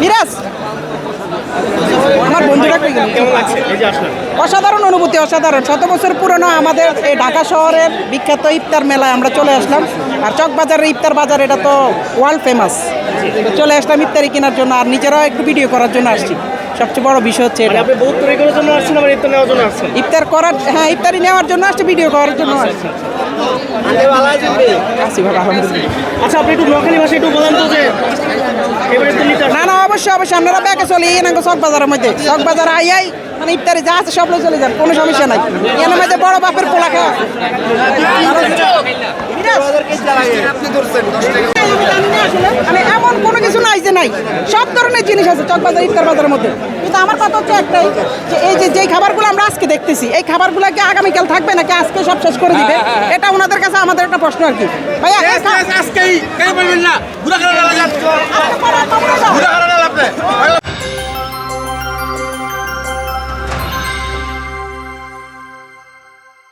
মিরাজ আমার বন্ধুরা কেমন লাগছে এই যে আসলেন? অসাধারণ অনুভূতি, অসাধারণ। 100 বছর পুরনো আমাদের এই ঢাকা শহরের বিখ্যাত ইফতার মেলায় আমরা চলে আসলাম। আর চকবাজারের ইফতার বাজার এটা তো ওয়ার্ল্ড ফেমাস। চলে আসলাম ইফতারি কেনার জন্য, আর নিজেরাও একটু ভিডিও করার জন্য আসছি। সবচেয়ে বড় বিষয় হচ্ছে মানে এটা, আপনি বহুত তরিকার জন্য আসছেন, আবার ইফতার নেওয়ার জন্য আসছেন? ইফতার করার, হ্যাঁ ইফতারি নেওয়ার জন্য আসছে, ভিডিও করার জন্য আসছি। আসি ভালো, আলহামদুলিল্লাহ। আচ্ছা, আপনি একটু নোয়াখালী ভাষায় একটু বলেন তো যে এবারে তো নিতে না না, অবশ্যই অবশ্যই আপনারা ব্যাকে চলে এনাকে চকবাজারের মধ্যে, চকবাজার আইয়াই মানে ইফতারি যা আছে সব লোক চলে যান, কোনো সমস্যা নাই। এর মধ্যে বড় বাপের পোলা খাওয়া। মানে এমন কোনো কিছু নাই যে নাই, সব ধরনের জিনিস আছে চকবাজার ইফতার বাজারের মধ্যে। কিন্তু আমার কথা হচ্ছে একটাই, যে এই যে যেই খাবারগুলো আমরা আজকে দেখতেছি, এই খাবারগুলো কি আগামীকাল থাকবে নাকি আজকে সব শেষ করে দিবে? এটা ওনাদের কাছে আমাদের একটা প্রশ্ন আর কি। ভাইয়া আজকেই কেন বলবেন না?